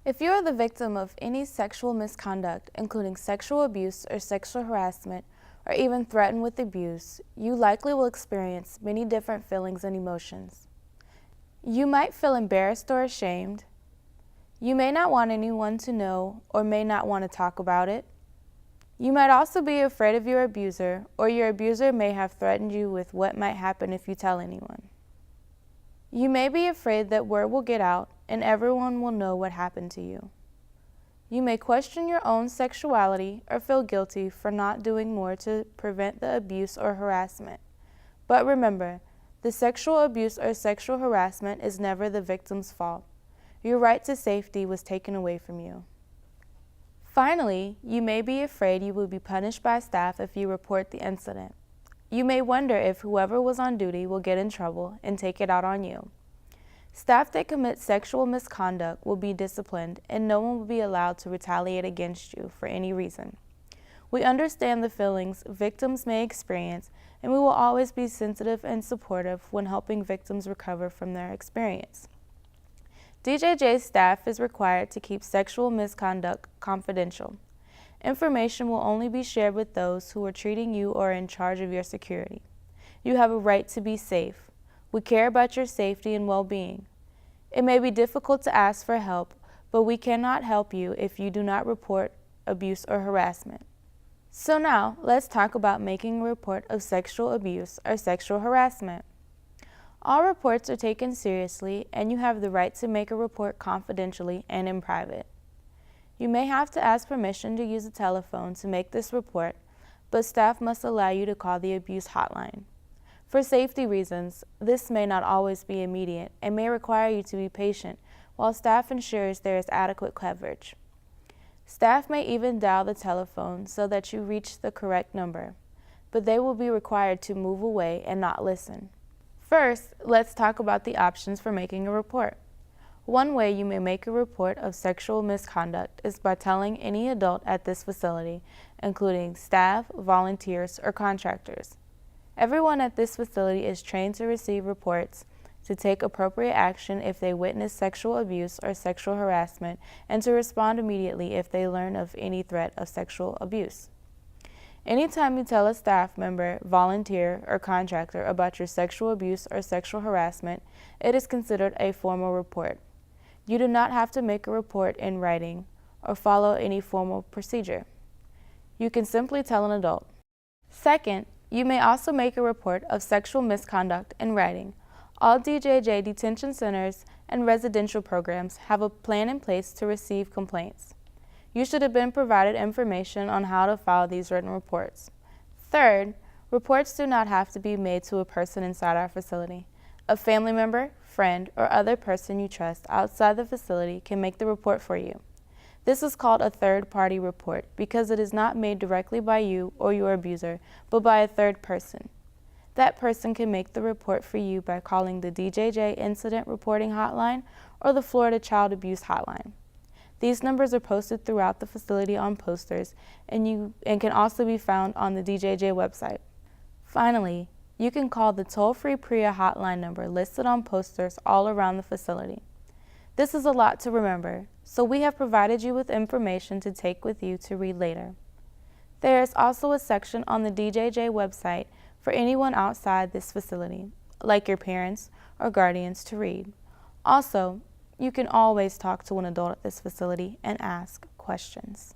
If you are the victim of any sexual misconduct, including sexual abuse or sexual harassment, or even threatened with abuse, you likely will experience many different feelings and emotions. You might feel embarrassed or ashamed. You may not want anyone to know or may not want to talk about it. You might also be afraid of your abuser, or your abuser may have threatened you with what might happen if you tell anyone. You may be afraid that word will get out and everyone will know what happened to you. You may question your own sexuality or feel guilty for not doing more to prevent the abuse or harassment. But remember, the sexual abuse or sexual harassment is never the victim's fault. Your right to safety was taken away from you. Finally, you may be afraid you will be punished by staff if you report the incident. You may wonder if whoever was on duty will get in trouble and take it out on you. Staff that commit sexual misconduct will be disciplined and no one will be allowed to retaliate against you for any reason. We understand the feelings victims may experience and we will always be sensitive and supportive when helping victims recover from their experience. DJJ staff is required to keep sexual misconduct confidential. Information will only be shared with those who are treating you or are in charge of your security. You have a right to be safe. We care about your safety and well-being. It may be difficult to ask for help, but we cannot help you if you do not report abuse or harassment. So now, let's talk about making a report of sexual abuse or sexual harassment. All reports are taken seriously, and you have the right to make a report confidentially and in private. You may have to ask permission to use a telephone to make this report, but staff must allow you to call the abuse hotline. For safety reasons, this may not always be immediate and may require you to be patient while staff ensures there is adequate coverage. Staff may even dial the telephone so that you reach the correct number, but they will be required to move away and not listen. First, let's talk about the options for making a report. One way you may make a report of sexual misconduct is by telling any adult at this facility, including staff, volunteers, or contractors. Everyone at this facility is trained to receive reports, to take appropriate action if they witness sexual abuse or sexual harassment, and to respond immediately if they learn of any threat of sexual abuse. Anytime you tell a staff member, volunteer, or contractor about your sexual abuse or sexual harassment, it is considered a formal report. You do not have to make a report in writing or follow any formal procedure. You can simply tell an adult. Second, you may also make a report of sexual misconduct in writing. All DJJ detention centers and residential programs have a plan in place to receive complaints. You should have been provided information on how to file these written reports. Third, reports do not have to be made to a person inside our facility. A family member, friend, or other person you trust outside the facility can make the report for you. This is called a third-party report because it is not made directly by you or your abuser, but by a third person. That person can make the report for you by calling the DJJ Incident Reporting Hotline or the Florida Child Abuse Hotline. These numbers are posted throughout the facility on posters and can also be found on the DJJ website. Finally, you can call the toll-free PREA hotline number listed on posters all around the facility. This is a lot to remember, so we have provided you with information to take with you to read later. There is also a section on the DJJ website for anyone outside this facility, like your parents or guardians, to read. Also, you can always talk to an adult at this facility and ask questions.